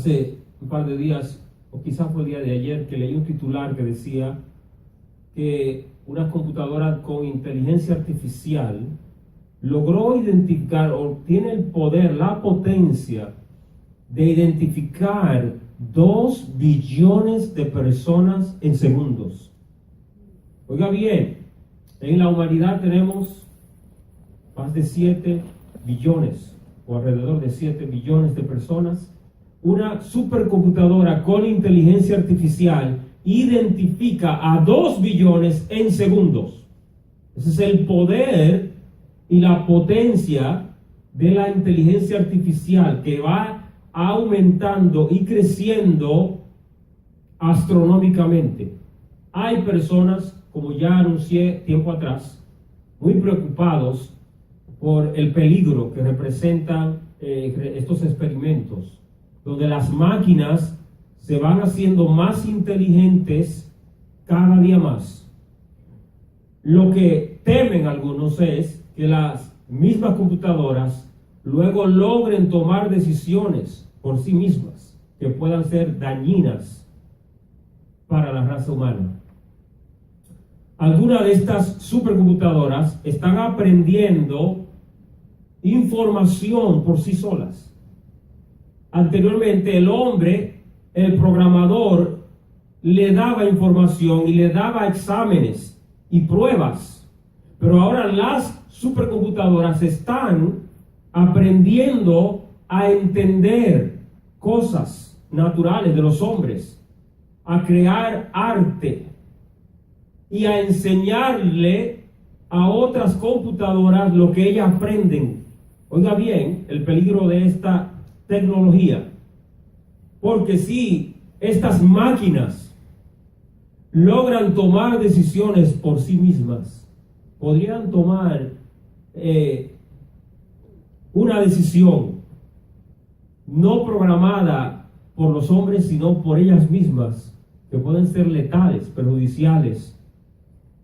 Hace un par de días, o quizás fue el día de ayer, que leí un titular que decía que una computadora con inteligencia artificial logró identificar, o tiene el poder, la potencia de identificar 2 billones de personas en segundos. Oiga bien, en la humanidad tenemos más de 7 billones, o alrededor de 7 billones de personas. Una supercomputadora con inteligencia artificial identifica a 2 billones en segundos. Ese es el poder y la potencia de la inteligencia artificial, que va aumentando y creciendo astronómicamente. Hay personas, como ya anuncié tiempo atrás, muy preocupados por el peligro que representan estos experimentos, donde las máquinas se van haciendo más inteligentes cada día más. Lo que temen algunos es que las mismas computadoras luego logren tomar decisiones por sí mismas que puedan ser dañinas para la raza humana. Algunas de estas supercomputadoras están aprendiendo información por sí solas. Anteriormente el hombre, el programador, le daba información y le daba exámenes y pruebas, pero ahora las supercomputadoras están aprendiendo a entender cosas naturales de los hombres, a crear arte y a enseñarle a otras computadoras lo que ellas aprenden. Oiga bien el peligro de esta tecnología, porque si estas máquinas logran tomar decisiones por sí mismas, podrían tomar una decisión no programada por los hombres, sino por ellas mismas, que pueden ser letales, perjudiciales.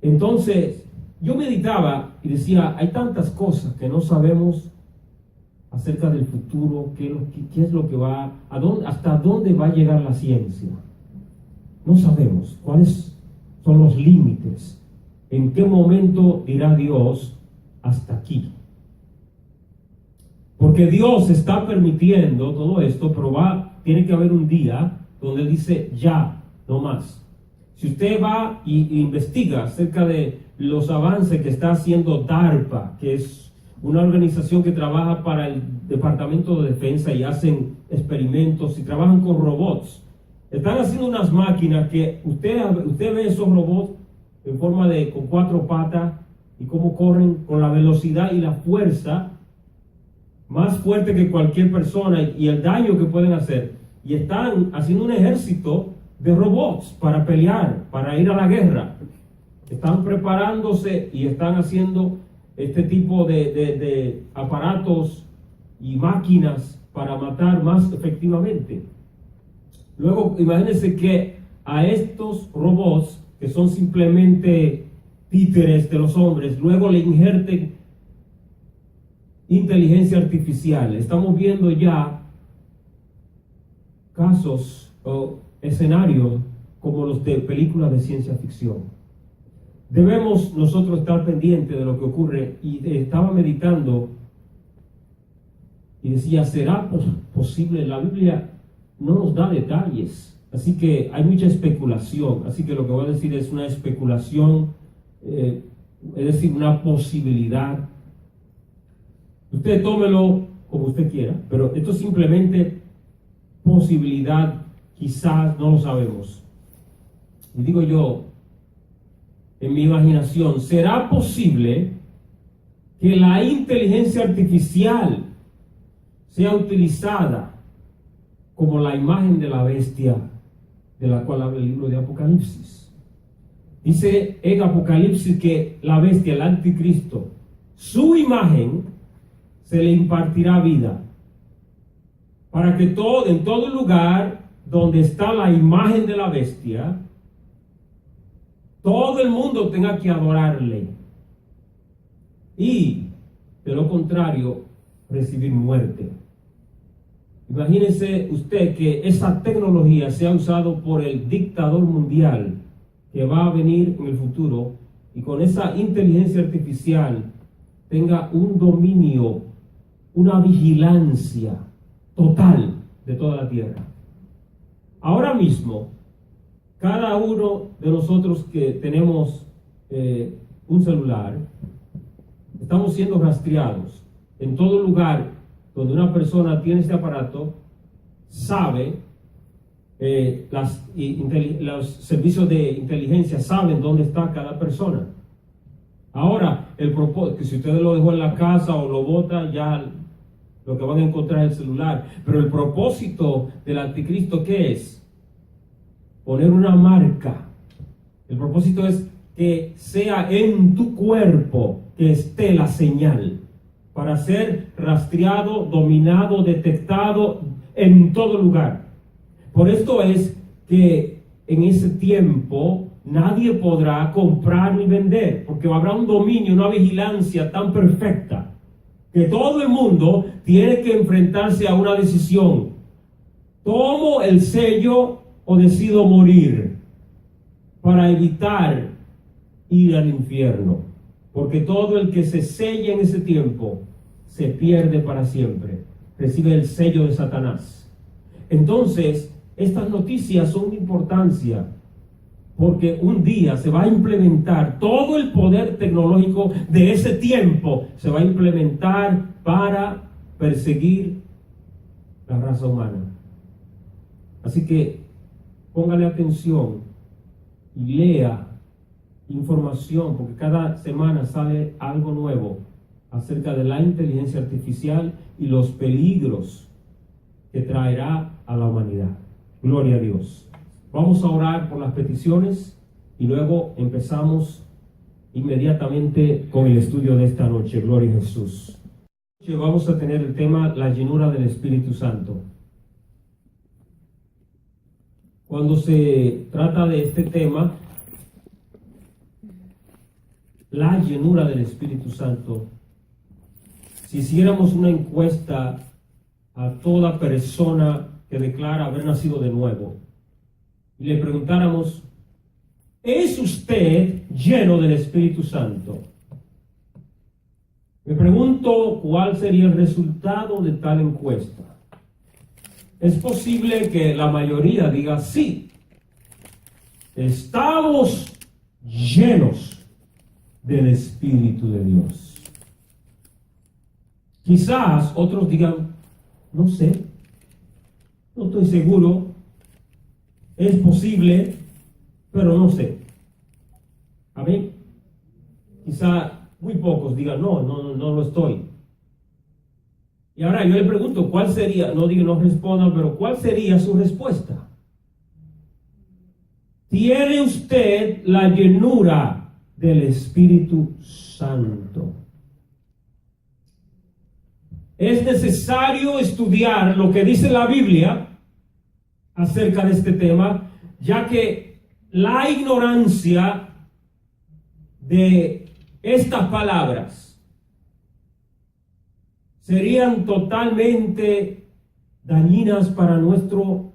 Entonces, yo meditaba y decía, hay tantas cosas que no sabemos acerca del futuro, qué es lo que va, hasta dónde va a llegar la ciencia. No sabemos cuáles son los límites, en qué momento dirá Dios hasta aquí. Porque Dios está permitiendo todo esto, pero tiene que haber un día donde Él dice ya, no más. Si usted va y investiga acerca de los avances que está haciendo DARPA, que es una organización que trabaja para el Departamento de Defensa y hacen experimentos y trabajan con robots. Están haciendo unas máquinas que usted ve esos robots en forma con 4 patas y cómo corren con la velocidad y la fuerza más fuerte que cualquier persona y el daño que pueden hacer. Y están haciendo un ejército de robots para pelear, para ir a la guerra. Están preparándose y están haciendo este tipo de aparatos y máquinas para matar más efectivamente. Luego, imagínense que a estos robots, que son simplemente títeres de los hombres, luego le injerten inteligencia artificial. Estamos viendo ya casos o escenarios como los de películas de ciencia ficción. Debemos nosotros estar pendientes de lo que ocurre, y estaba meditando y decía, ¿será posible? La Biblia no nos da detalles, así que hay mucha especulación, así que lo que voy a decir es una especulación, es decir, una posibilidad. Usted tómelo como usted quiera, pero esto es simplemente posibilidad, quizás, no lo sabemos. Y digo yo, en mi imaginación, ¿será posible que la inteligencia artificial sea utilizada como la imagen de la bestia de la cual habla el libro de Apocalipsis? Dice en Apocalipsis que la bestia, el anticristo, su imagen se le impartirá vida, para que en todo lugar donde está la imagen de la bestia, todo el mundo tenga que adorarle, y de lo contrario recibir muerte. Imagínese usted que esa tecnología sea usada por el dictador mundial que va a venir en el futuro y con esa inteligencia artificial tenga un dominio, una vigilancia total de toda la tierra. Ahora mismo, cada uno de nosotros que tenemos un celular, estamos siendo rastreados. En todo lugar donde una persona tiene este aparato, sabe, los servicios de inteligencia saben dónde está cada persona. Ahora, el propósito, que si usted lo dejó en la casa o lo bota, ya lo que van a encontrar es el celular. Pero el propósito del anticristo, ¿qué es? Poner una marca. El propósito es que sea en tu cuerpo que esté la señal para ser rastreado, dominado, detectado en todo lugar. Por esto es que en ese tiempo nadie podrá comprar ni vender, porque habrá un dominio, una vigilancia tan perfecta que todo el mundo tiene que enfrentarse a una decisión: ¿tomo el sello o decido morir para evitar ir al infierno? Porque todo el que se sella en ese tiempo se pierde para siempre, recibe el sello de Satanás. Entonces, estas noticias son de importancia, porque un día se va a implementar todo el poder tecnológico de ese tiempo, se va a implementar para perseguir la raza humana. Así que póngale atención y lea información, porque cada semana sale algo nuevo acerca de la inteligencia artificial y los peligros que traerá a la humanidad. Gloria a Dios. Vamos a orar por las peticiones y luego empezamos inmediatamente con el estudio de esta noche. Gloria a Jesús. Vamos a tener el tema la llenura del Espíritu Santo. Cuando se trata de este tema, la llenura del Espíritu Santo, si hiciéramos una encuesta a toda persona que declara haber nacido de nuevo y le preguntáramos: ¿es usted lleno del Espíritu Santo? Me pregunto cuál sería el resultado de tal encuesta. Es posible que la mayoría diga: sí, estamos llenos del Espíritu de Dios. Quizás otros digan: no sé, no estoy seguro, es posible, pero no sé. Amén. Quizá muy pocos digan: no lo estoy. Y ahora yo le pregunto, ¿cuál sería? No digo, no respondan, pero ¿cuál sería su respuesta? ¿Tiene usted la llenura del Espíritu Santo? Es necesario estudiar lo que dice la Biblia acerca de este tema, ya que la ignorancia de estas palabras serían totalmente dañinas para nuestro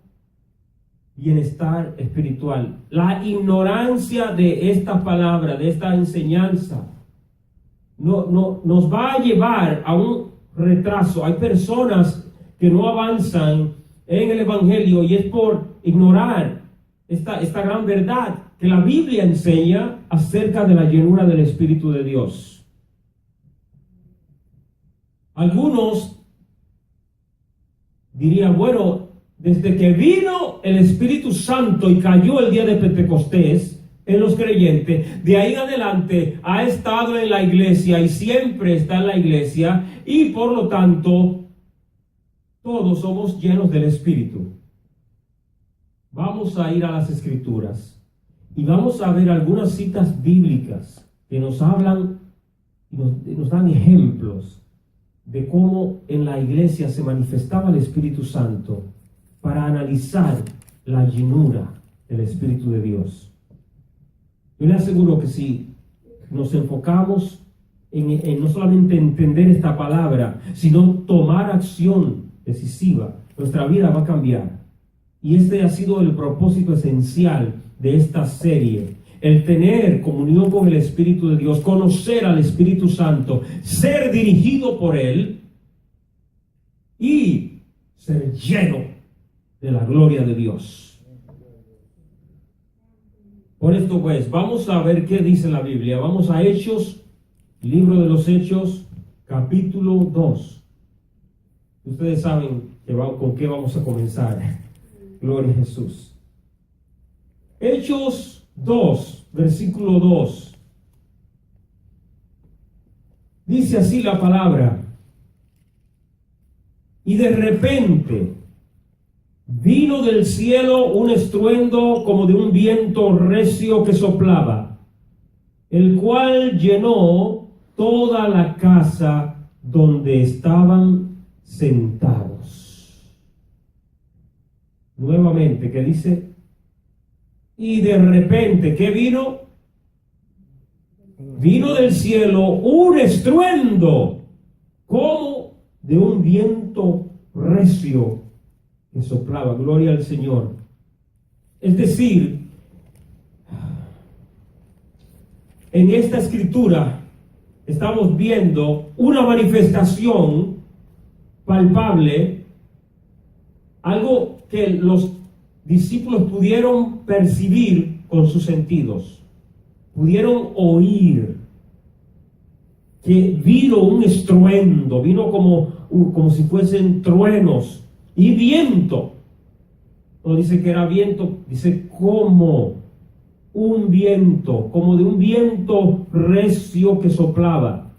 bienestar espiritual. La ignorancia de esta palabra, de esta enseñanza, nos va a llevar a un retraso. Hay personas que no avanzan en el Evangelio y es por ignorar esta gran verdad que la Biblia enseña acerca de la llenura del Espíritu de Dios. Algunos dirían: bueno, desde que vino el Espíritu Santo y cayó el día de Pentecostés en los creyentes, de ahí en adelante ha estado en la iglesia y siempre está en la iglesia, y por lo tanto todos somos llenos del Espíritu. Vamos a ir a las Escrituras y vamos a ver algunas citas bíblicas que nos hablan y nos dan ejemplos de cómo en la iglesia se manifestaba el Espíritu Santo, para analizar la llenura del Espíritu de Dios. Yo le aseguro que si nos enfocamos en no solamente entender esta palabra, sino tomar acción decisiva nuestra vida va a cambiar. Y este ha sido el propósito esencial de esta serie. El tener comunión con el Espíritu de Dios, conocer al Espíritu Santo, ser dirigido por Él y ser lleno de la gloria de Dios. Por esto pues, vamos a ver qué dice la Biblia. Vamos a Hechos, libro de los Hechos, capítulo 2. Ustedes saben con qué vamos a comenzar. Gloria a Jesús. Hechos 2, versículo 2. Dice así la palabra: y de repente vino del cielo un estruendo como de un viento recio que soplaba, el cual llenó toda la casa donde estaban sentados. Nuevamente, ¿qué dice? Y de repente, ¿qué vino? Vino del cielo un estruendo como de un viento recio que soplaba. Gloria al Señor. Es decir, en esta escritura estamos viendo una manifestación palpable, algo que los discípulos pudieron percibir con sus sentidos, pudieron oír, que vino un estruendo, vino como si fuesen truenos y viento. No dice que era viento, dice como un viento, como de un viento recio que soplaba.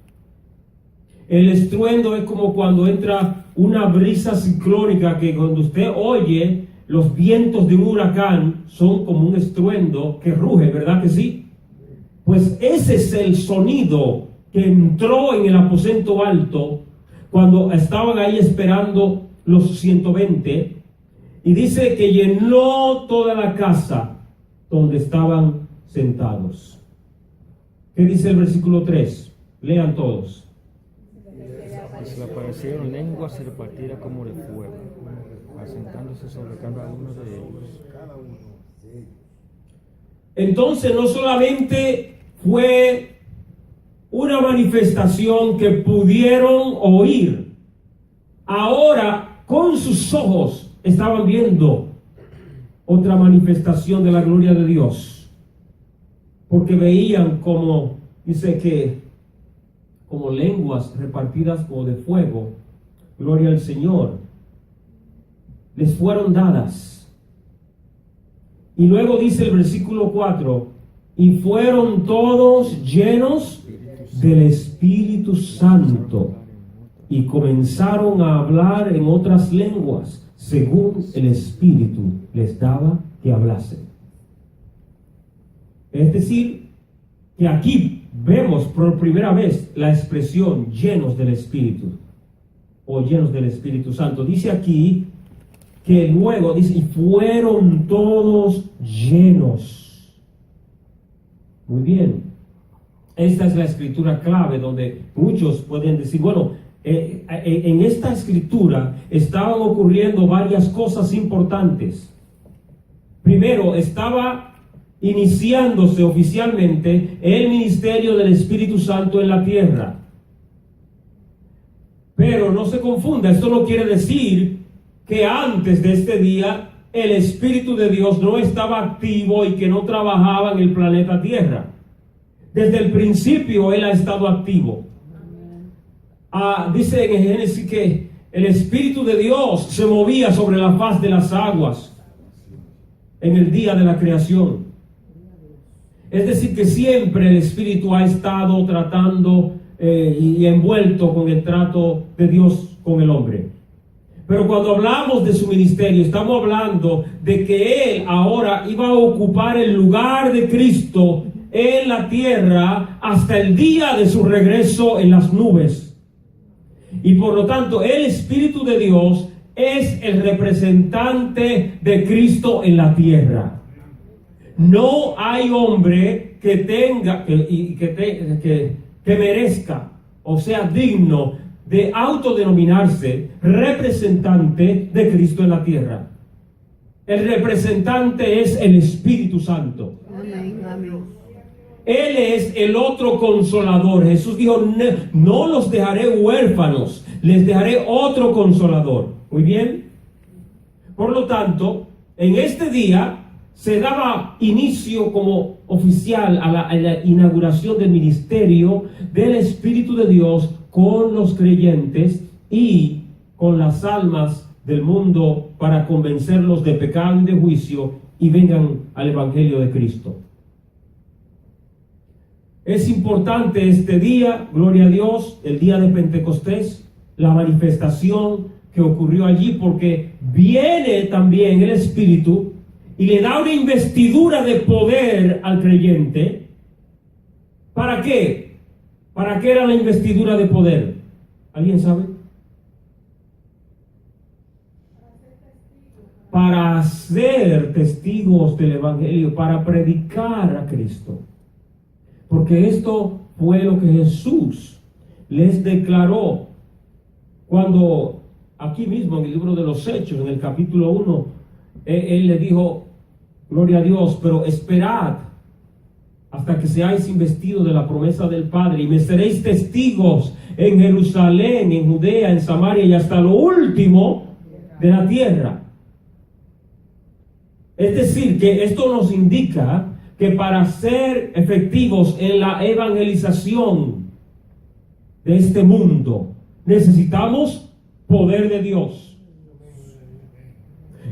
El estruendo es como cuando entra una brisa ciclónica, que cuando usted oye los vientos de un huracán son como un estruendo que ruge, ¿verdad que sí? Pues ese es el sonido que entró en el aposento alto cuando estaban ahí esperando los 120, y dice que llenó toda la casa donde estaban sentados. ¿Qué dice el versículo 3? Lean todos. Y se le aparecieron lenguas repartidas como de fuego, asentándose sobre cada uno de ellos. Entonces no solamente fue una manifestación que pudieron oír, ahora con sus ojos estaban viendo otra manifestación de la gloria de Dios, porque veían como, dice que como lenguas repartidas como de fuego, gloria al Señor, les fueron dadas. Y luego dice el versículo 4, y fueron todos llenos del Espíritu Santo, y comenzaron a hablar en otras lenguas, según el Espíritu les daba que hablasen. Es decir, que aquí vemos por primera vez la expresión llenos del Espíritu o llenos del Espíritu Santo. Dice aquí que luego dice, y fueron todos llenos. Muy bien. Esta es la escritura clave donde muchos pueden decir, bueno, en esta escritura estaban ocurriendo varias cosas importantes. Primero, estaba iniciándose oficialmente el ministerio del Espíritu Santo en la tierra. Pero no se confunda, esto no quiere decir que antes de este día el Espíritu de Dios no estaba activo y que no trabajaba en el planeta Tierra. Desde el principio Él ha estado activo. Dice en Génesis que el Espíritu de Dios se movía sobre la faz de las aguas en el día de la creación. Es decir, que siempre el Espíritu ha estado tratando y envuelto con el trato de Dios con el hombre. Pero cuando hablamos de su ministerio, estamos hablando de que Él ahora iba a ocupar el lugar de Cristo en la tierra hasta el día de su regreso en las nubes. Y por lo tanto, el Espíritu de Dios es el representante de Cristo en la tierra. No hay hombre que tenga, que merezca o sea digno de autodenominarse representante de Cristo en la tierra. El representante es el Espíritu Santo. Amén, amén. Él es el otro consolador. Jesús dijo, no los dejaré huérfanos, les dejaré otro consolador. Muy bien. Por lo tanto, en este día se daba inicio como oficial a la inauguración del ministerio del Espíritu de Dios con los creyentes y con las almas del mundo para convencerlos de pecado y de juicio y vengan al Evangelio de Cristo. Es importante este día, gloria a Dios, el día de Pentecostés, la manifestación que ocurrió allí, porque viene también el Espíritu y le da una investidura de poder al creyente. ¿Para qué? ¿Para qué era la investidura de poder? ¿Alguien sabe? Para ser testigos del Evangelio, para predicar a Cristo. Porque esto fue lo que Jesús les declaró cuando aquí mismo en el libro de los Hechos, en el capítulo 1, él le dijo, gloria a Dios, pero esperad hasta que seáis investidos de la promesa del Padre y me seréis testigos en Jerusalén, en Judea, en Samaria y hasta lo último de la tierra. Es decir, que esto nos indica que para ser efectivos en la evangelización de este mundo, necesitamos poder de Dios.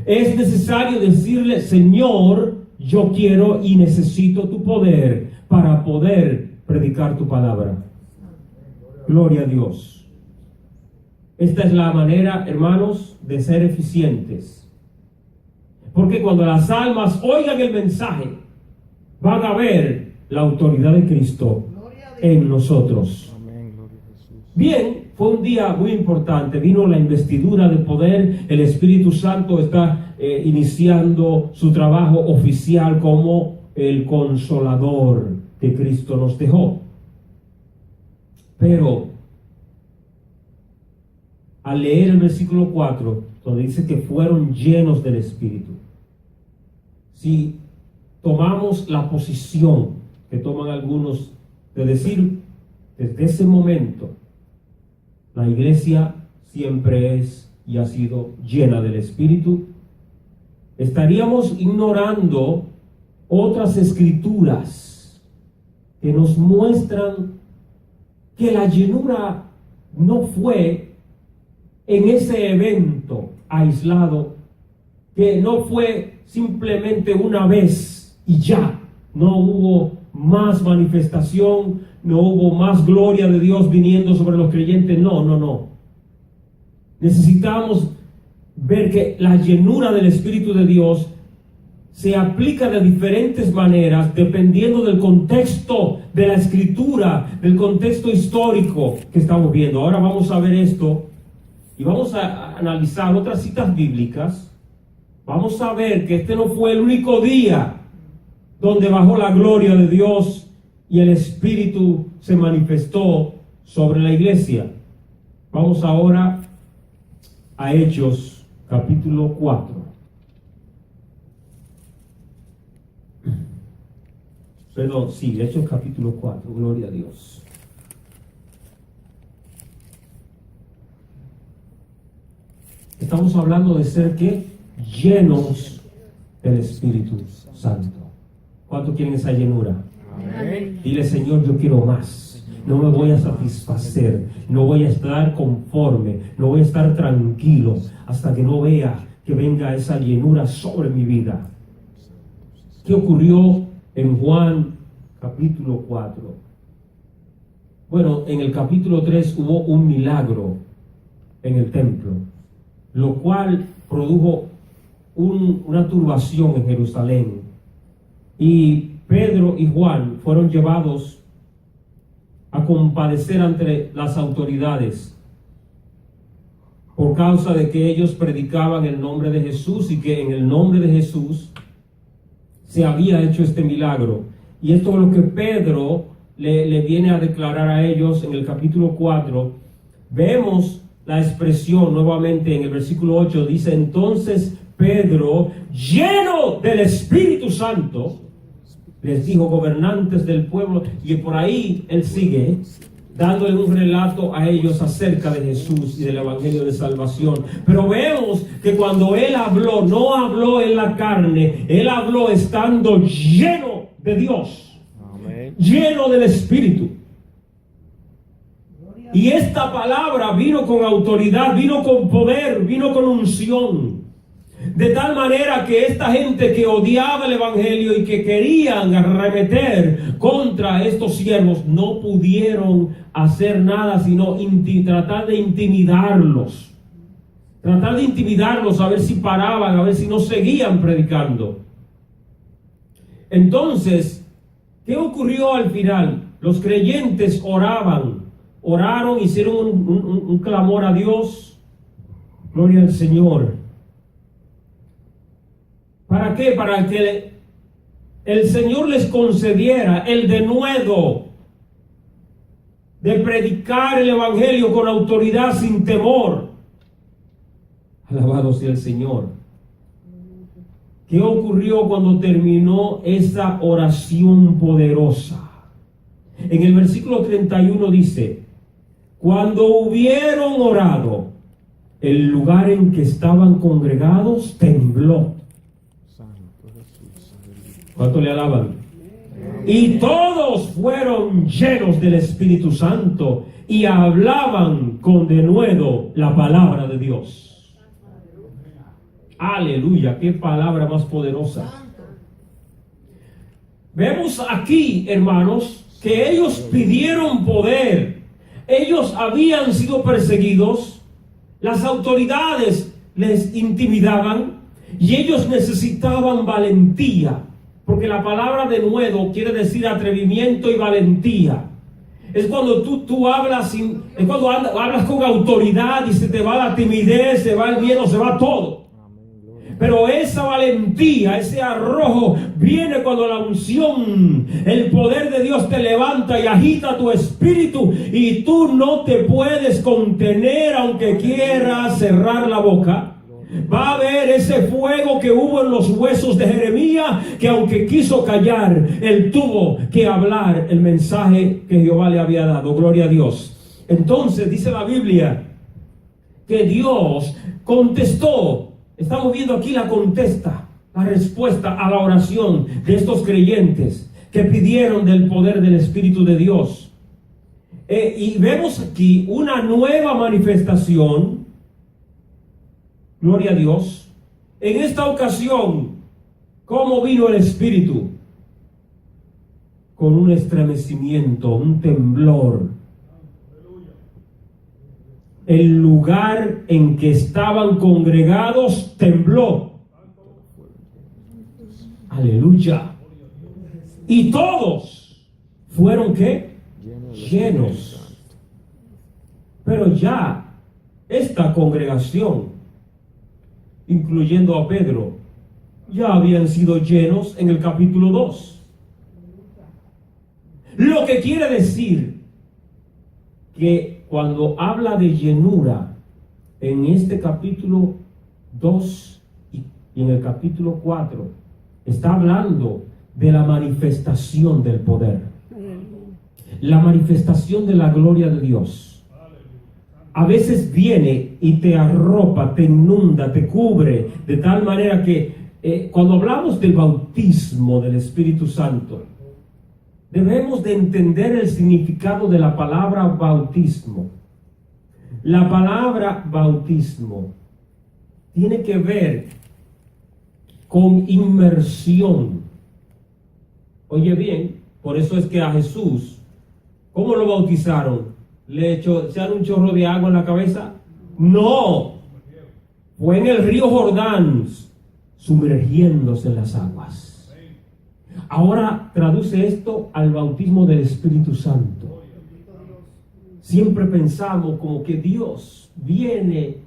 Es necesario decirle, Señor, yo quiero y necesito tu poder para poder predicar tu palabra. Gloria a Dios. Esta es la manera, hermanos, de ser eficientes. Porque cuando las almas oigan el mensaje, van a ver la autoridad de Cristo en nosotros. Amén, gloria a Jesús. Bien, fue un día muy importante. Vino la investidura de poder. El Espíritu Santo está iniciando su trabajo oficial como el consolador que Cristo nos dejó. Pero al leer el versículo 4, donde dice que fueron llenos del Espíritu, si tomamos la posición que toman algunos de decir, desde ese momento, la iglesia siempre es y ha sido llena del Espíritu, estaríamos ignorando otras escrituras que nos muestran que la llenura no fue en ese evento aislado, que no fue simplemente una vez y ya, no hubo más manifestación, no hubo más gloria de Dios viniendo sobre los creyentes, no. Necesitamos ver que la llenura del Espíritu de Dios se aplica de diferentes maneras dependiendo del contexto de la Escritura, del contexto histórico que estamos viendo. Ahora vamos a ver esto y vamos a analizar otras citas bíblicas. Vamos a ver que este no fue el único día donde bajó la gloria de Dios y el Espíritu se manifestó sobre la iglesia. Vamos ahora a Hechos capítulo 4. Perdón, sí, Hechos capítulo 4, gloria a Dios. Estamos hablando de ser ¿qué? Llenos del Espíritu Santo. ¿Cuánto quieren esa llenura? Amén. Dile, Señor, yo quiero más. No me voy a satisfacer, no voy a estar conforme, no voy a estar tranquilo hasta que no vea que venga esa llenura sobre mi vida. ¿Qué ocurrió en Juan capítulo 4? Bueno, en el capítulo 3 hubo un milagro en el templo, lo cual produjo una turbación en Jerusalén. Y Pedro y Juan fueron llevados a compadecer ante las autoridades por causa de que ellos predicaban el nombre de Jesús y que en el nombre de Jesús se había hecho este milagro. Y esto es lo que Pedro le viene a declarar a ellos en el capítulo 4, Vemos la expresión nuevamente en el versículo 8, dice: entonces Pedro, lleno del Espíritu Santo, les dijo: gobernantes del pueblo, y por ahí él sigue dándole un relato a ellos acerca de Jesús y del evangelio de salvación. Pero vemos que cuando él habló, no habló en la carne, él habló estando lleno de Dios. Amén. Lleno del Espíritu. Y esta palabra vino con autoridad, vino con poder, vino con unción. De tal manera que esta gente que odiaba el evangelio y que querían arremeter contra estos siervos no pudieron hacer nada sino tratar de intimidarlos. Tratar de intimidarlos a ver si paraban, a ver si no seguían predicando. Entonces, ¿qué ocurrió al final? Los creyentes oraron, hicieron un clamor a Dios. Gloria al Señor. ¿Para qué? Para que el Señor les concediera el denuedo de predicar el evangelio con autoridad, sin temor. Alabado sea el Señor. ¿Qué ocurrió cuando terminó esa oración poderosa? En el versículo 31 dice: cuando hubieron orado, el lugar en que estaban congregados tembló. ¿Cuánto le alaban? Y todos fueron llenos del Espíritu Santo y hablaban con denuedo la palabra de Dios. Aleluya, qué palabra más poderosa. Vemos aquí, hermanos, que ellos pidieron poder. Ellos habían sido perseguidos, las autoridades les intimidaban y ellos necesitaban valentía. Porque la palabra denuedo quiere decir atrevimiento y valentía. Es cuando tú hablas es cuando hablas con autoridad y se te va la timidez, se va el miedo, se va todo. Pero esa valentía, ese arrojo viene cuando la unción, el poder de Dios te levanta y agita tu espíritu y tú no te puedes contener aunque quieras cerrar la boca. Va a haber ese fuego que hubo en los huesos de Jeremías, que aunque quiso callar, él tuvo que hablar el mensaje que Jehová le había dado. Gloria a Dios. Entonces dice la Biblia que Dios contestó. Estamos viendo aquí la respuesta a la oración de estos creyentes que pidieron del poder del Espíritu de Dios. Y vemos aquí una nueva manifestación. Gloria a Dios. En esta ocasión, ¿cómo vino el Espíritu? Con un estremecimiento, un temblor. El lugar en que estaban congregados tembló. Aleluya. Y todos fueron ¿qué? Llenos. Pero ya esta congregación, incluyendo a Pedro, ya habían sido llenos en el capítulo 2. Lo que quiere decir que cuando habla de llenura en este capítulo 2 y en el capítulo 4, está hablando de la manifestación del poder, la manifestación de la gloria de Dios. A veces viene y te arropa, te inunda, te cubre, de tal manera que cuando hablamos del bautismo del Espíritu Santo, debemos de entender el significado de la palabra bautismo. La palabra bautismo tiene que ver con inmersión. Oye bien, por eso es que a Jesús, ¿cómo lo bautizaron? ¿Le echaron un chorro de agua en la cabeza? No, fue en el río Jordán, sumergiéndose en las aguas. Ahora traduce esto al bautismo del Espíritu Santo. Siempre pensamos como que Dios viene,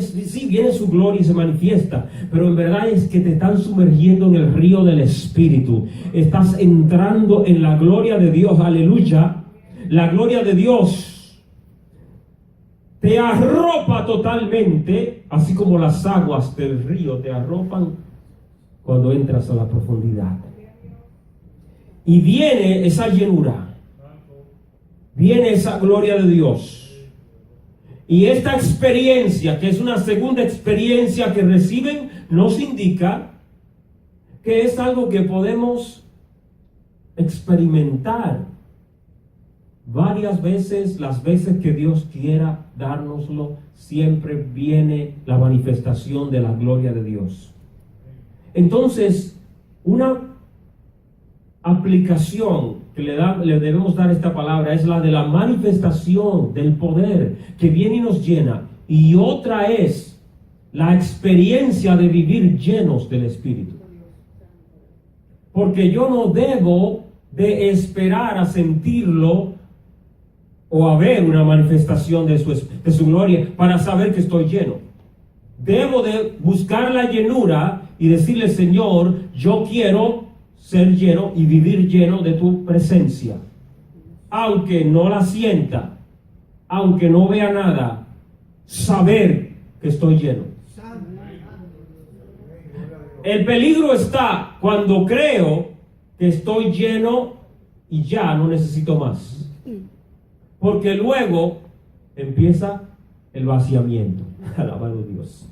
sí, viene su gloria y se manifiesta, pero en verdad es que te están sumergiendo en el río del Espíritu. Estás entrando en la gloria de Dios, aleluya. La gloria de Dios te arropa totalmente, así como las aguas del río te arropan cuando entras a la profundidad. Y viene esa llenura, viene esa gloria de Dios. Y esta experiencia, que es una segunda experiencia que reciben, nos indica que es algo que podemos experimentar varias veces, las veces que Dios quiera dárnoslo. Siempre viene la manifestación de la gloria de Dios. Entonces, una aplicación que le debemos dar a esta palabra es la de la manifestación del poder que viene y nos llena, y otra es la experiencia de vivir llenos del Espíritu. Porque yo no debo de esperar a sentirlo o a ver una manifestación de su gloria para saber que estoy lleno. Debo de buscar la llenura y decirle: Señor, yo quiero ser lleno y vivir lleno de tu presencia. Aunque no la sienta, aunque no vea nada, saber que estoy lleno. El peligro está cuando creo que estoy lleno y ya no necesito más. Porque luego empieza el vaciamiento. Alabado Dios.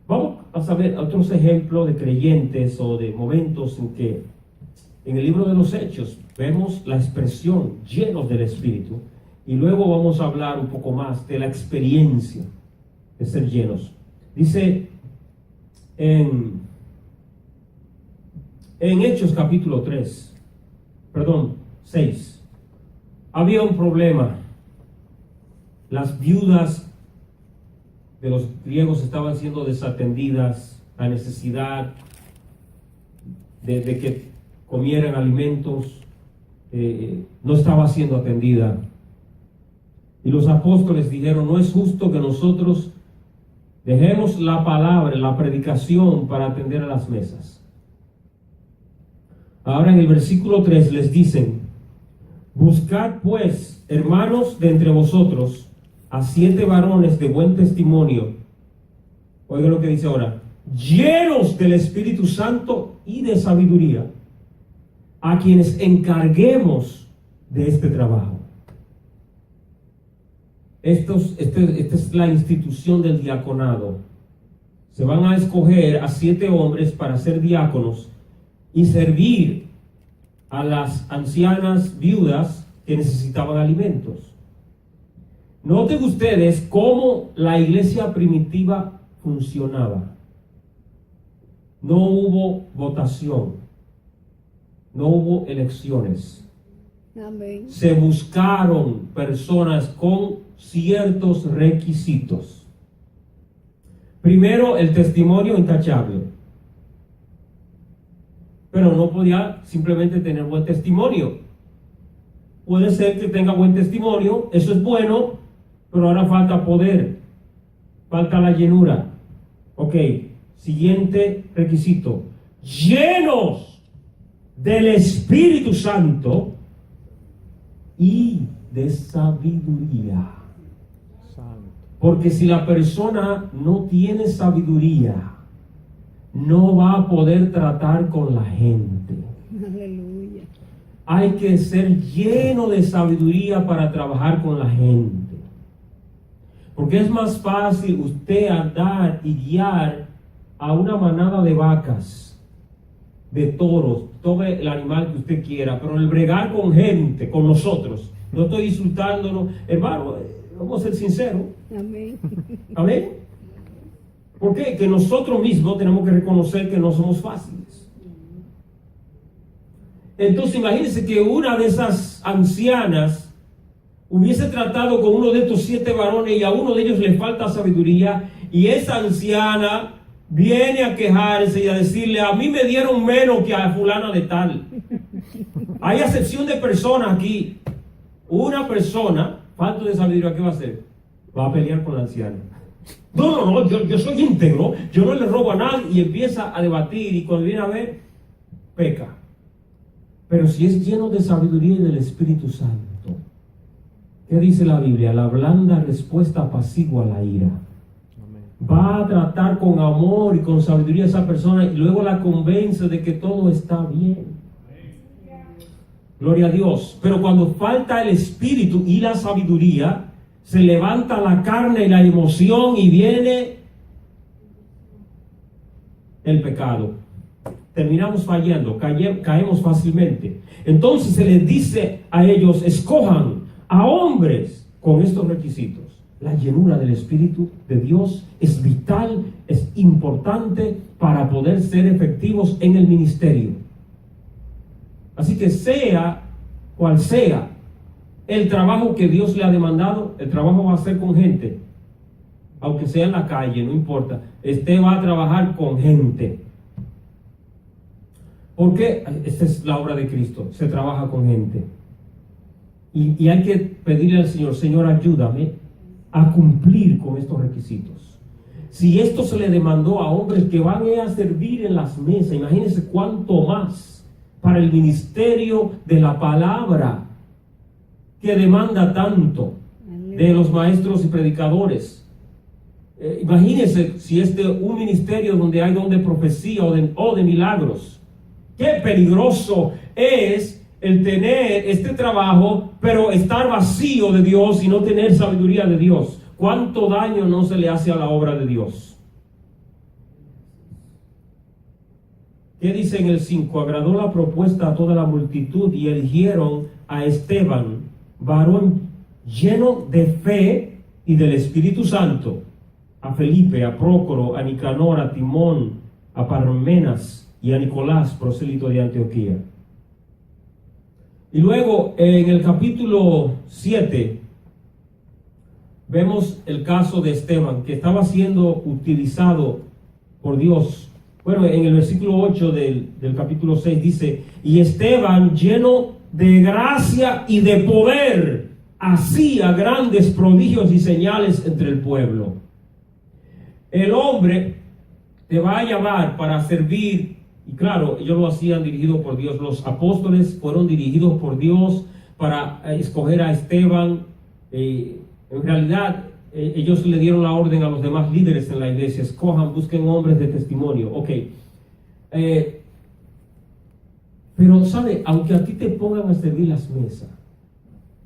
Vamos a saber otros ejemplos de creyentes o de momentos en que en el libro de los Hechos vemos la expresión llenos del Espíritu, y luego vamos a hablar un poco más de la experiencia de ser llenos. Dice en Hechos capítulo 6, había un problema. Las viudas de los griegos estaban siendo desatendidas, la necesidad de que comieran alimentos no estaba siendo atendida. Y los apóstoles dijeron: no es justo que nosotros dejemos la palabra, la predicación, para atender a las mesas. Ahora en el versículo 3 les dicen: buscad pues, hermanos, de entre vosotros a 7 varones de buen testimonio. Oiga lo que dice ahora: llenos del Espíritu Santo y de sabiduría, a quienes encarguemos de este trabajo. Esta es la institución del diaconado. Se van a escoger a 7 hombres para ser diáconos y servir a las ancianas viudas que necesitaban alimentos. Noten ustedes cómo la iglesia primitiva funcionaba. No hubo votación, no hubo elecciones. Amén. Se buscaron personas con ciertos requisitos. Primero, el testimonio intachable. Pero no podía simplemente tener buen testimonio. Puede ser que tenga buen testimonio, eso es bueno, pero ahora falta poder, falta la llenura. Ok, siguiente requisito: llenos del Espíritu Santo y de sabiduría. Porque si la persona no tiene sabiduría, no va a poder tratar con la gente. Aleluya. Hay que ser lleno de sabiduría para trabajar con la gente. Porque es más fácil usted andar y guiar a una manada de vacas, de toros, todo el animal que usted quiera, pero el bregar con gente, con nosotros, no estoy insultándonos, hermano, vamos a ser sinceros. Amén. Amén. ¿Por qué? Que nosotros mismos tenemos que reconocer que no somos fáciles. Entonces imagínense que una de esas ancianas hubiese tratado con uno de estos 7 varones y a uno de ellos le falta sabiduría, y esa anciana viene a quejarse y a decirle: a mí me dieron menos que a fulana de tal. Hay acepción de personas aquí. Una persona, falta de sabiduría, ¿qué va a hacer? Va a pelear con la anciana. No, yo soy íntegro, yo no le robo a nadie, y empieza a debatir, y cuando viene a ver, peca. Pero si es lleno de sabiduría y del Espíritu Santo, ¿Qué dice la Biblia? La blanda respuesta apacigua la ira. Amén. Va a tratar con amor y con sabiduría a esa persona y luego la convence de que todo está bien. Gloria a Dios. Pero cuando falta el espíritu y la sabiduría, se levanta la carne y la emoción y viene el pecado. Terminamos fallando, caemos fácilmente. Entonces se les dice a ellos: escojan a hombres con estos requisitos. La llenura del Espíritu de Dios es vital, es importante para poder ser efectivos en el ministerio. Así que sea cual sea el trabajo que Dios le ha demandado, el trabajo va a ser con gente, aunque sea en la calle, no importa. Usted va a trabajar con gente. Porque esta es la obra de Cristo, se trabaja con gente. Y hay que pedirle al Señor: Señor, ayúdame a cumplir con estos requisitos. Si esto se le demandó a hombres que van a servir en las mesas, imagínense cuánto más para el ministerio de la palabra, que demanda tanto de los maestros y predicadores. Imagínense si un ministerio donde hay don de profecía o de milagros. Qué peligroso es el tener este trabajo, pero estar vacío de Dios y no tener sabiduría de Dios. ¿Cuánto daño no se le hace a la obra de Dios? ¿Qué dice en el 5? Agradó la propuesta a toda la multitud y eligieron a Esteban, varón lleno de fe y del Espíritu Santo, a Felipe, a Prócoro, a Nicanor, a Timón, a Parmenas y a Nicolás, prosélito de Antioquía. Y luego en el capítulo 7 vemos el caso de Esteban, que estaba siendo utilizado por Dios. Bueno, en el versículo 8 del capítulo 6 dice: y Esteban, lleno de gracia y de poder, hacía grandes prodigios y señales entre el pueblo. El hombre te va a llamar para servir, y claro, ellos lo hacían dirigido por Dios. Los apóstoles fueron dirigidos por Dios para escoger a Esteban. En realidad, ellos le dieron la orden a los demás líderes en la iglesia: escojan, busquen hombres de testimonio. Ok. Pero sabe, aunque a ti te pongan a servir las mesas,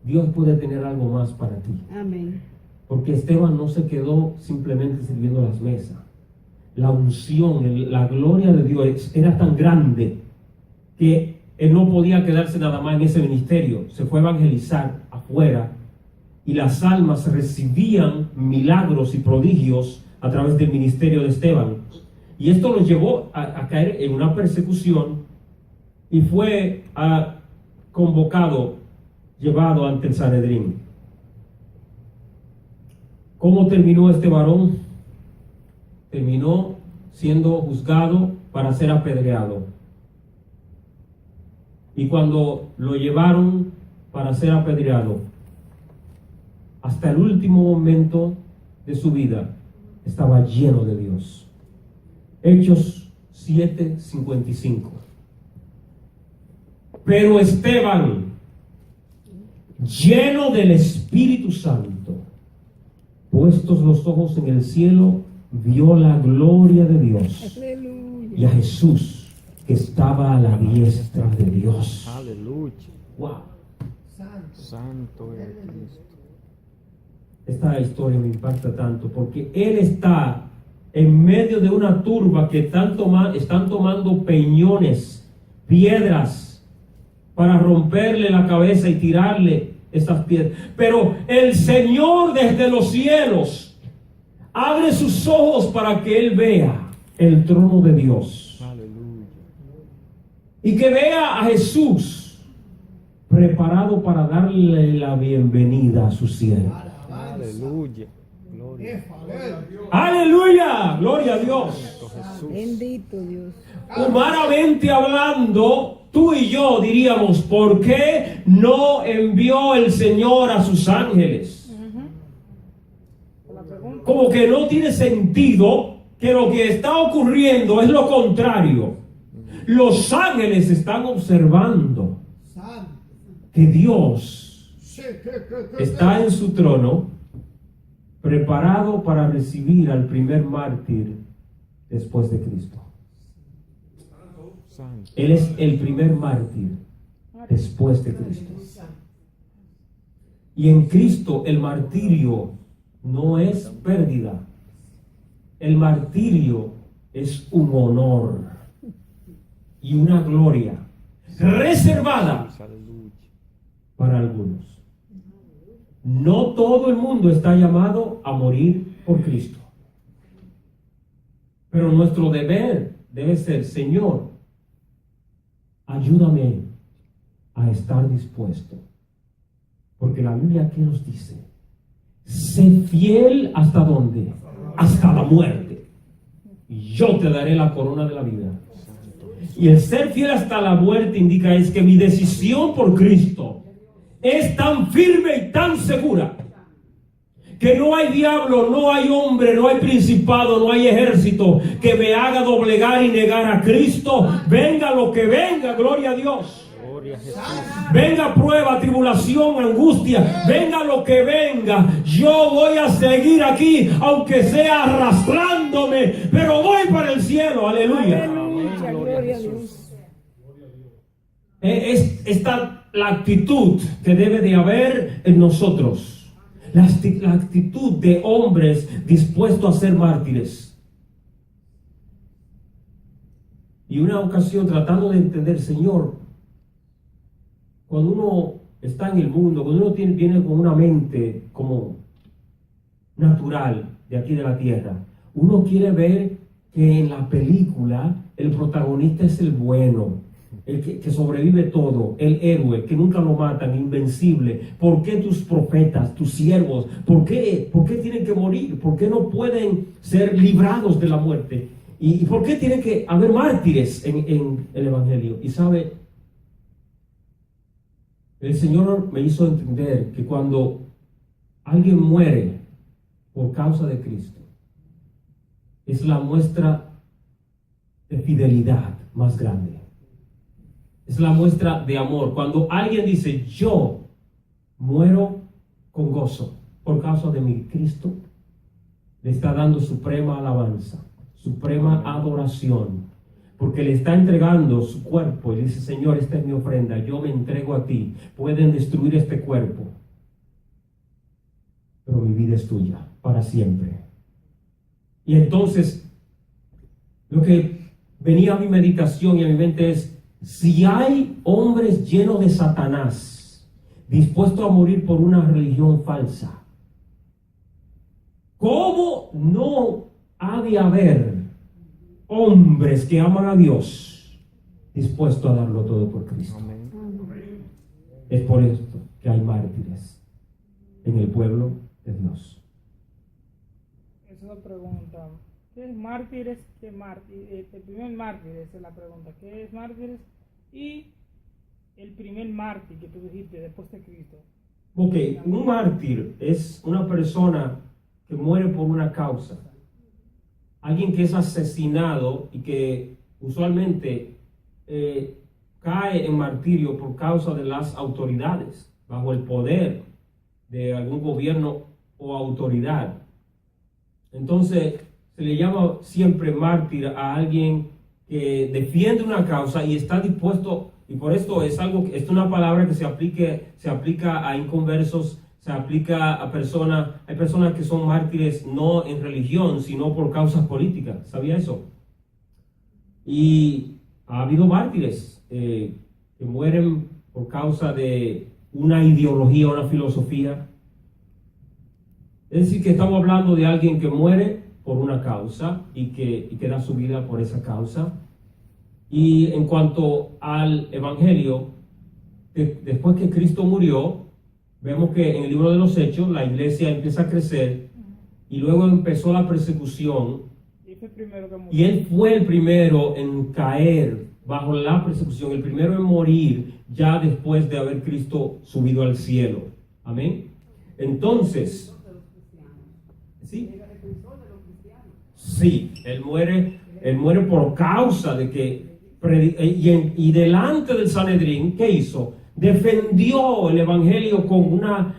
Dios puede tener algo más para ti. Amén. Porque Esteban no se quedó simplemente sirviendo las mesas. La unción, la gloria de Dios era tan grande que él no podía quedarse nada más en ese ministerio. Se fue a evangelizar afuera. Y las almas recibían milagros y prodigios a través del ministerio de Esteban. Y esto los llevó a caer en una persecución y fue convocado, llevado ante el Sanedrín. ¿Cómo terminó este varón? Terminó siendo juzgado para ser apedreado. Y cuando lo llevaron para ser apedreado, hasta el último momento de su vida estaba lleno de Dios. Hechos 7:55. Pero Esteban, lleno del Espíritu Santo, puestos los ojos en el cielo, vio la gloria de Dios. Aleluya. Y a Jesús, que estaba a la diestra de Dios. Aleluya. Wow. Santo es Cristo. Esta historia me impacta tanto porque él está en medio de una turba que están tomando peñones, piedras, para romperle la cabeza y tirarle estas piedras. Pero el Señor desde los cielos abre sus ojos para que él vea el trono de Dios. Aleluya. Y que vea a Jesús preparado para darle la bienvenida a su siervo. Aleluya. Gloria. Aleluya, gloria a Dios. Jesús. Bendito Dios. Humanamente hablando, tú y yo diríamos: ¿por qué no envió el Señor a sus ángeles? Como que no tiene sentido, que lo que está ocurriendo es lo contrario. Los ángeles están observando que Dios está en su trono, preparado para recibir al primer mártir después de Cristo. Santo. Él es el primer mártir después de Cristo. Y en Cristo el martirio no es pérdida. El martirio es un honor y una gloria reservada Aleluya. para algunos. No todo el mundo está llamado a morir por Cristo. Pero nuestro deber debe ser: Señor, ayúdame a estar dispuesto. Porque la Biblia aquí nos dice: sé fiel hasta dónde, hasta la muerte, y yo te daré la corona de la vida. Y el ser fiel hasta la muerte indica es que mi decisión por Cristo es tan firme y tan segura que no hay diablo, no hay hombre, no hay principado, no hay ejército que me haga doblegar y negar a Cristo. Venga lo que venga, gloria a Dios. Gloria a Jesús. Venga prueba, tribulación, angustia, venga lo que venga, yo voy a seguir aquí, aunque sea arrastrándome, pero voy para el cielo, aleluya. Aleluya, gloria a Dios. Es esta la actitud que debe de haber en nosotros. La actitud de hombres dispuestos a ser mártires. Y una ocasión, tratando de entender, Señor, cuando uno está en el mundo, cuando uno viene con una mente como natural de aquí de la tierra, uno quiere ver que en la película el protagonista es el bueno, el que sobrevive todo, el héroe, que nunca lo matan, invencible. ¿Por qué tus profetas, tus siervos, por qué tienen que morir? ¿Por qué no pueden ser librados de la muerte? ¿Y por qué tiene que haber mártires en el Evangelio? Y sabe, el Señor me hizo entender que cuando alguien muere por causa de Cristo, es la muestra de fidelidad más grande. Es la muestra de amor. Cuando alguien dice: yo muero con gozo por causa de mi Cristo, le está dando suprema alabanza, suprema adoración, porque le está entregando su cuerpo y dice: Señor, esta es mi ofrenda, yo me entrego a ti. Pueden destruir este cuerpo, pero mi vida es tuya para siempre. Y entonces, lo que venía a mi meditación y a mi mente es: si hay hombres llenos de Satanás, dispuestos a morir por una religión falsa, ¿cómo no ha de haber hombres que aman a Dios dispuestos a darlo todo por Cristo? Amén. Es por esto que hay mártires en el pueblo de Dios. Esa es la pregunta. ¿Qué es mártires? ¿Qué mártir? El primer mártir, esa es la pregunta. ¿Qué es mártires? Y el primer mártir que tú dijiste después de Cristo. Ok, un mártir es una persona que muere por una causa. Alguien que es asesinado y que usualmente cae en martirio por causa de las autoridades, bajo el poder de algún gobierno o autoridad. Entonces, se le llama siempre mártir a alguien que defiende una causa y está dispuesto, y por esto es algo, es una palabra que se aplica a inconversos, se aplica a personas, hay personas que son mártires no en religión, sino por causas políticas. ¿Sabía eso? Y ha habido mártires que mueren por causa de una ideología, una filosofía. Es decir, que estamos hablando de alguien que muere por una causa y que da su vida por esa causa. Y en cuanto al Evangelio, después que Cristo murió, vemos que en el libro de los Hechos la iglesia empieza a crecer y luego empezó la persecución. Y él fue el primero en caer bajo la persecución, el primero en morir ya después de haber Cristo subido al cielo. Amén. Entonces, sí, él muere por causa de que y delante del Sanedrín, ¿qué hizo? defendió el evangelio con una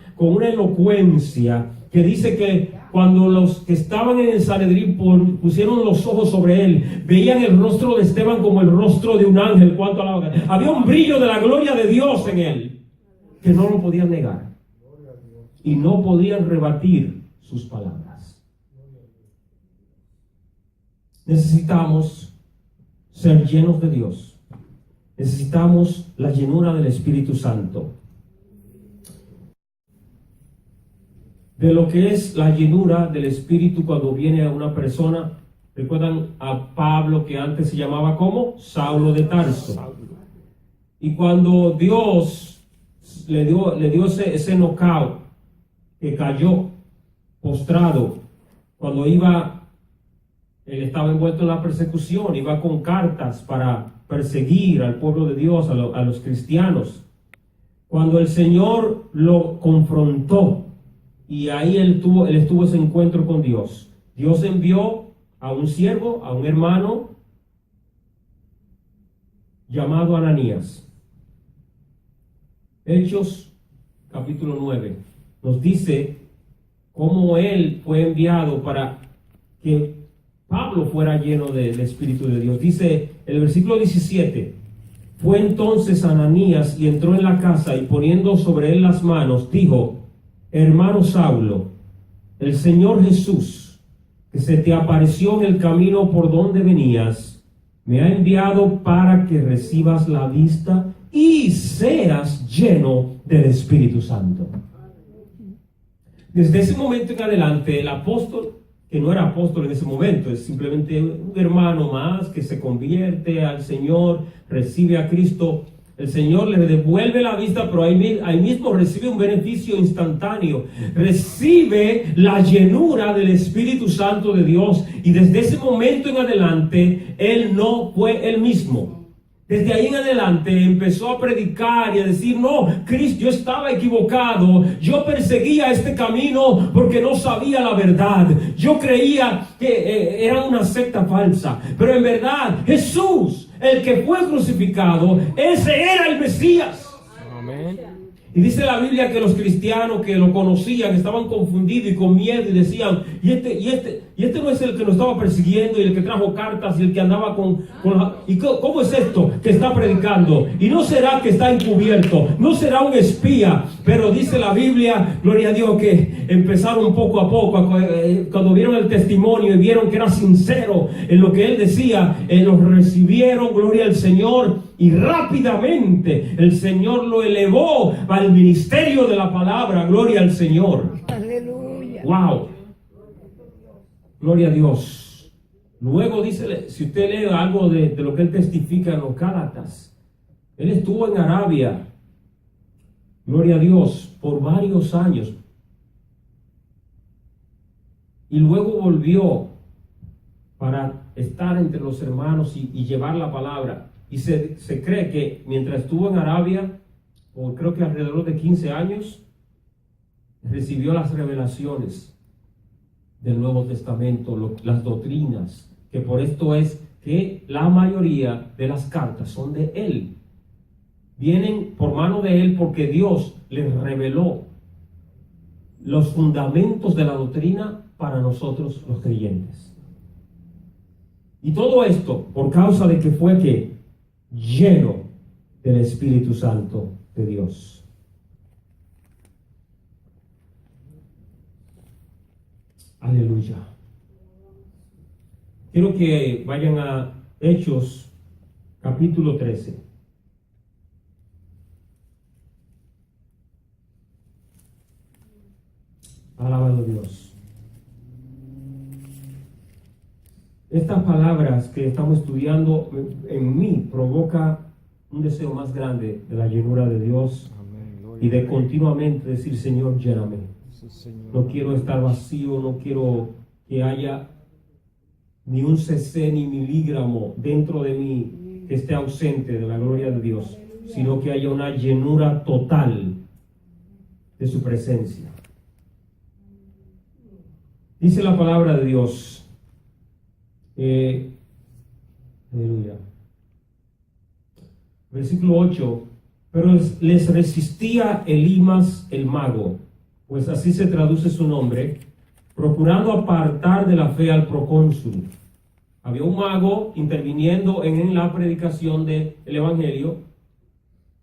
elocuencia que dice que cuando los que estaban en el Sanedrín pusieron los ojos sobre él, veían el rostro de Esteban como el rostro de un ángel. ¿Cuánto alaba? Había un brillo de la gloria de Dios en él que no lo podían negar y no podían rebatir sus palabras. Necesitamos ser llenos de Dios. Necesitamos la llenura del Espíritu Santo. De lo que es la llenura del Espíritu cuando viene a una persona. ¿Recuerdan a Pablo, que antes se llamaba como Saulo de Tarso? Y cuando Dios le dio ese knockout, que cayó postrado, cuando él estaba envuelto en la persecución, iba con cartas para perseguir al pueblo de Dios, a los cristianos. Cuando el Señor lo confrontó, y ahí él tuvo ese encuentro con Dios, Dios envió a un siervo, a un hermano llamado Ananías. Hechos capítulo 9 nos dice cómo él fue enviado para que Pablo fuera lleno del Espíritu de Dios. Dice el versículo 17: fue entonces Ananías y entró en la casa, y poniendo sobre él las manos, dijo: hermano Saulo, el Señor Jesús, que se te apareció en el camino por donde venías, me ha enviado para que recibas la vista y seas lleno del Espíritu Santo. Desde ese momento en adelante, el apóstol, que no era apóstol en ese momento, es simplemente un hermano más que se convierte al Señor, recibe a Cristo, el Señor le devuelve la vista, pero ahí mismo recibe un beneficio instantáneo. Recibe la llenura del Espíritu Santo de Dios. Y desde ese momento en adelante, él no fue el mismo. Desde ahí en adelante empezó a predicar y a decir: no, Cristo, yo estaba equivocado. Yo perseguía este camino porque no sabía la verdad. Yo creía que era una secta falsa. Pero en verdad, Jesús, el que fue crucificado, ese era el Mesías. Amén. Y dice la Biblia que los cristianos que lo conocían estaban confundidos y con miedo y decían: y este no es el que nos estaba persiguiendo y el que trajo cartas y el que andaba ¿y cómo es esto que está predicando? Y no será que está encubierto, no será un espía. Pero dice la Biblia, gloria a Dios, que empezaron poco a poco, cuando vieron el testimonio y vieron que era sincero en lo que él decía, los recibieron, gloria al Señor. Y rápidamente el Señor lo elevó al ministerio de la palabra. Gloria al Señor. Aleluya. Wow. Gloria a Dios. Luego dice, si usted lee algo de lo que él testifica en los Gálatas, él estuvo en Arabia, gloria a Dios, por varios años. Y luego volvió para estar entre los hermanos y llevar la palabra. Y se cree que mientras estuvo en Arabia, por creo que alrededor de 15 años, recibió las revelaciones del Nuevo Testamento, las doctrinas, que por esto es que la mayoría de las cartas son de él. Vienen por mano de él porque Dios les reveló los fundamentos de la doctrina para nosotros los creyentes. Y todo esto por causa de que fue que lleno del Espíritu Santo de Dios. Aleluya. Quiero que vayan a Hechos capítulo 13. Alabado Dios. Estas palabras que estamos estudiando en mí provoca un deseo más grande de la llenura de Dios. Amén. Y de continuamente decir: Señor, lléname. Sí, Señor. No quiero estar vacío, no quiero que haya ni un cc ni milígramo dentro de mí que esté ausente de la gloria de Dios, sino que haya una llenura total de su presencia. Dice la palabra de Dios, aleluya, versículo 8 Pero les resistía Elimas el mago, pues así se traduce su nombre, procurando apartar de la fe al procónsul. Había un mago interviniendo en la predicación del evangelio,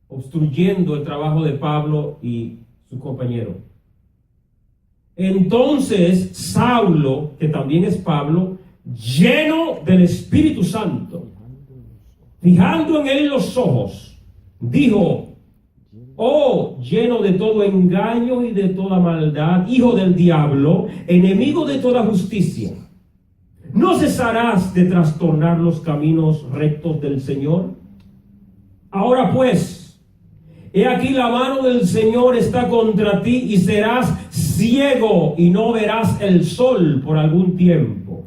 obstruyendo el trabajo de Pablo y su compañero. Entonces Saulo, que también es Pablo, lleno del Espíritu Santo, fijando en él los ojos, dijo: oh, lleno de todo engaño y de toda maldad, hijo del diablo, enemigo de toda justicia, ¿no cesarás de trastornar los caminos rectos del Señor? Ahora pues, he aquí la mano del Señor está contra ti y serás ciego y no verás el sol por algún tiempo.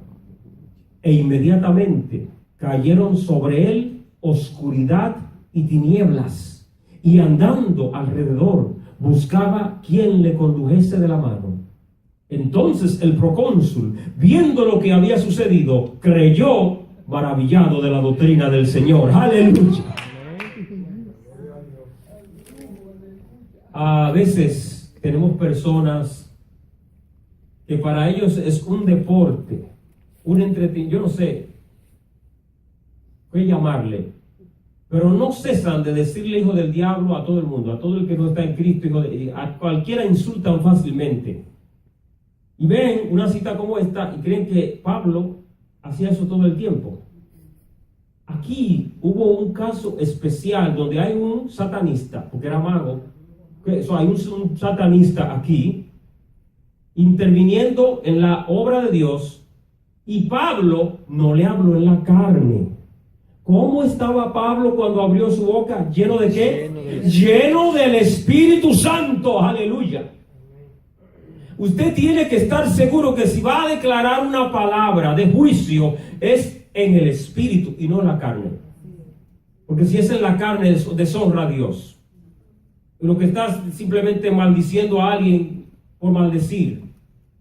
E inmediatamente cayeron sobre él oscuridad y tinieblas, y andando alrededor buscaba quien le condujese de la mano. Entonces el procónsul, viendo lo que había sucedido, creyó, maravillado de la doctrina del Señor. Aleluya. A veces tenemos personas que para ellos es un deporte, un entretenimiento, yo no sé qué llamarle, pero no cesan de decirle hijo del diablo a todo el mundo, a todo el que no está en Cristo, a cualquiera insultan fácilmente. Y ven una cita como esta y creen que Pablo hacía eso todo el tiempo. Aquí hubo un caso especial donde hay un satanista, porque era mago, hay un satanista aquí, interviniendo en la obra de Dios, y Pablo no le habló en la carne. ¿Cómo estaba Pablo cuando abrió su boca? ¿Lleno de qué? Lleno del Espíritu Santo. Aleluya. Usted tiene que estar seguro que si va a declarar una palabra de juicio es en el Espíritu y no en la carne. Porque si es en la carne, deshonra a Dios. Lo que estás simplemente maldiciendo a alguien por maldecir.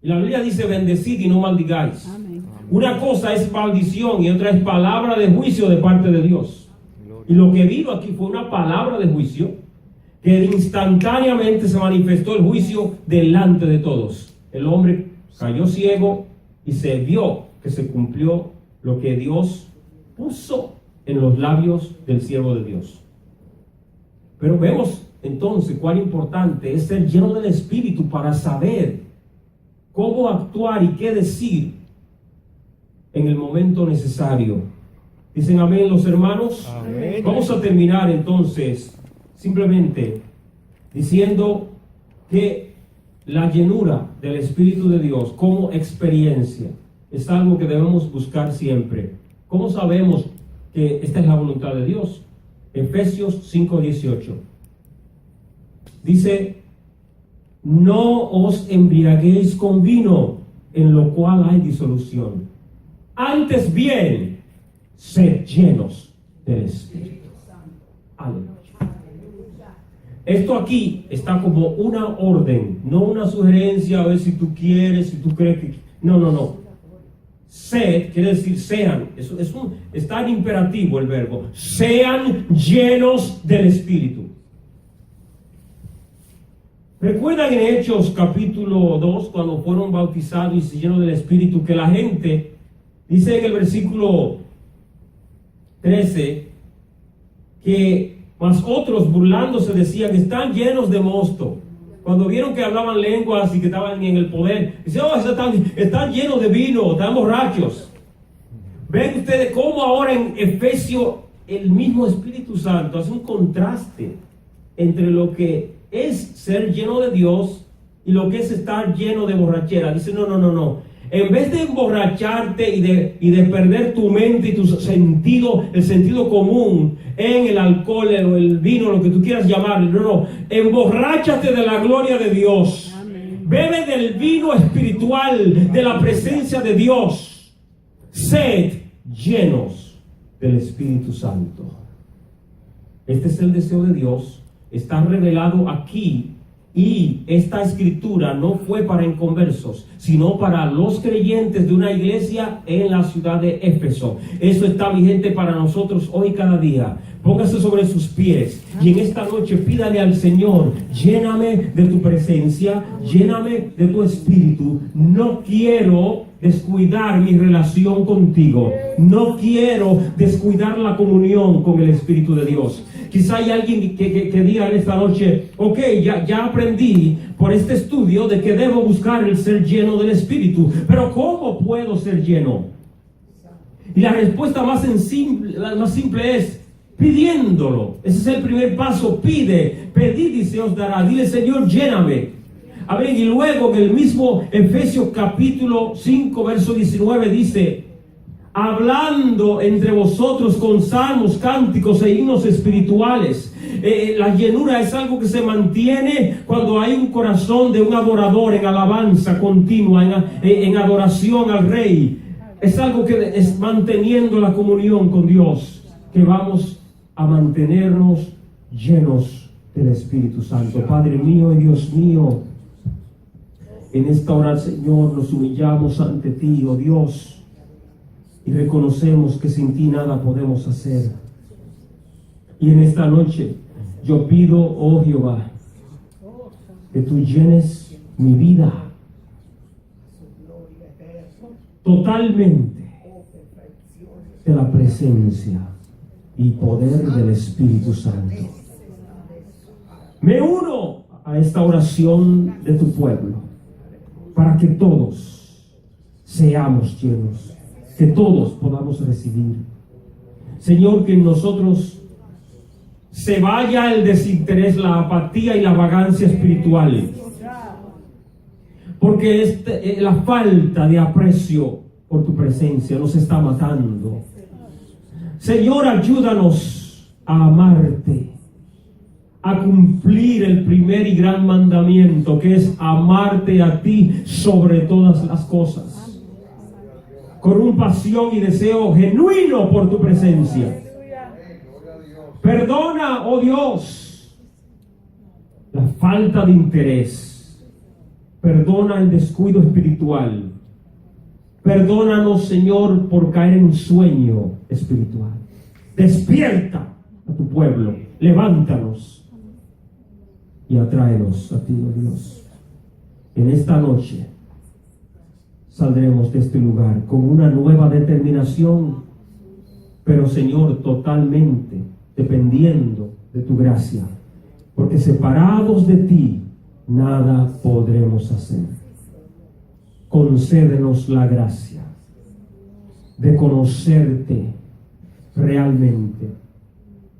Y la Biblia dice bendecid y no maldigáis. Amén. Una cosa es maldición y otra es palabra de juicio de parte de Dios. Y lo que vino aquí fue una palabra de juicio que instantáneamente se manifestó el juicio delante de todos. El hombre cayó ciego y se vio que se cumplió lo que Dios puso en los labios del siervo de Dios. Pero vemos entonces cuán importante es ser lleno del Espíritu para saber cómo actuar y qué decir en el momento necesario. ¿Dicen amén los hermanos? Amén. Vamos a terminar entonces simplemente diciendo que la llenura del Espíritu de Dios como experiencia es algo que debemos buscar siempre. ¿Cómo sabemos que esta es la voluntad de Dios? Efesios 5:18 dice: no os embriaguéis con vino, en lo cual hay disolución. Antes bien, sed llenos del Espíritu. Aleluya. Esto aquí está como una orden, no una sugerencia a ver si tú quieres, si tú crees que... No. Sed quiere decir sean. Está en imperativo el verbo. Sean llenos del Espíritu. ¿Recuerdan en Hechos capítulo 2 cuando fueron bautizados y se llenos del Espíritu que la gente, dice en el versículo 13, que mas otros burlándose decían: están llenos de mosto? Cuando vieron que hablaban lenguas y que estaban en el poder, dicen: oh, están llenos de vino, están borrachos. Ven ustedes cómo ahora en Efesios el mismo Espíritu Santo hace un contraste entre lo que es ser lleno de Dios y lo que es estar lleno de borrachera. Dice: no. En vez de emborracharte y de perder tu mente y tu sentido, el sentido común en el alcohol o el vino, lo que tú quieras llamarlo, no. Emborráchate de la gloria de Dios. Amén. Bebe del vino espiritual, de la presencia de Dios. Sed llenos del Espíritu Santo. Este es el deseo de Dios. Está revelado aquí Y esta escritura no fue para inconversos, sino para los creyentes de una iglesia en la ciudad de Éfeso. Eso está vigente para nosotros hoy cada día. Póngase sobre sus pies y en esta noche pídale al Señor: lléname de tu presencia, lléname de tu espíritu. No quiero descuidar mi relación contigo. No quiero descuidar la comunión con el Espíritu de Dios. Quizá hay alguien que diga en esta noche: ok, ya aprendí por este estudio de que debo buscar el ser lleno del Espíritu, pero ¿cómo puedo ser lleno? Y la respuesta más simple es pidiéndolo. Ese es el primer paso. Pedid y se os dará. Dile: Señor, lléname. Amén. Y luego en el mismo Efesios capítulo 5 verso 19 dice: hablando entre vosotros con salmos, cánticos e himnos espirituales. La llenura es algo que se mantiene cuando hay un corazón de un adorador en alabanza continua, en adoración al Rey. Es algo que es manteniendo la comunión con Dios, que vamos a mantenernos llenos del Espíritu Santo. Padre mío y Dios mío, en esta hora, Señor, nos humillamos ante ti, oh Dios, y reconocemos que sin ti nada podemos hacer. Y en esta noche yo pido, oh Jehová, que tú llenes mi vida totalmente de la presencia y poder del Espíritu Santo. Me uno a esta oración de tu pueblo para que todos seamos llenos, que todos podamos recibir. Señor, que en nosotros se vaya el desinterés, la apatía y la vagancia espiritual, porque la falta de aprecio por tu presencia nos está matando. Señor, ayúdanos a amarte, a cumplir el primer y gran mandamiento, que es amarte a ti sobre todas las cosas, con un pasión y deseo genuino por tu presencia. Perdona, oh Dios, la falta de interés. Perdona el descuido espiritual. Perdónanos, Señor, por caer en sueño espiritual. Despierta a tu pueblo, levántanos y atráenos a ti, oh Dios. En esta noche saldremos de este lugar con una nueva determinación, pero, Señor, totalmente dependiendo de tu gracia, porque separados de ti nada podremos hacer. Concédenos la gracia de conocerte realmente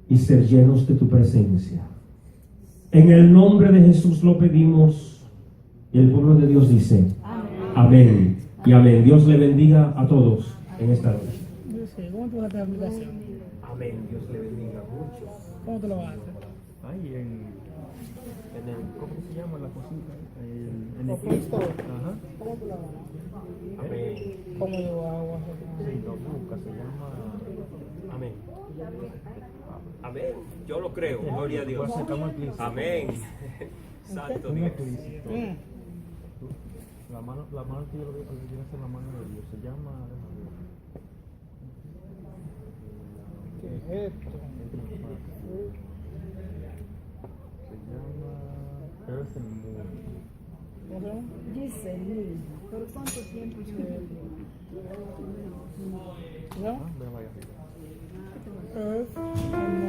y ser llenos de tu presencia. En el nombre de Jesús lo pedimos, y el pueblo de Dios dice amén y amén. Dios le bendiga a todos en esta noche. ¿Cómo tú vas a hacer la aplicación? Amén. Dios le bendiga mucho. ¿Cómo te lo vas a hacer? Ahí en el, ¿cómo se llama la cosita? En el Play Store. Ajá. ¿Cómo te lo vas a hacer? Amén. ¿Cómo yo hago hacer? Sí, lo busca, se llama. Amén. Amén. Yo lo creo. Gloria a Dios. Pues sacamos el clip. Amén. Santo Un Dios. explícito. Mm. La mano que yo le voy a hacer la mano de Dios se llama. ¿Qué es esto? Se llama Earth and Moon. ¿Cómo se llama? Giselín, ¿pero cuánto tiempo lleva? ¿No? Ah, ven, vaya. Earth and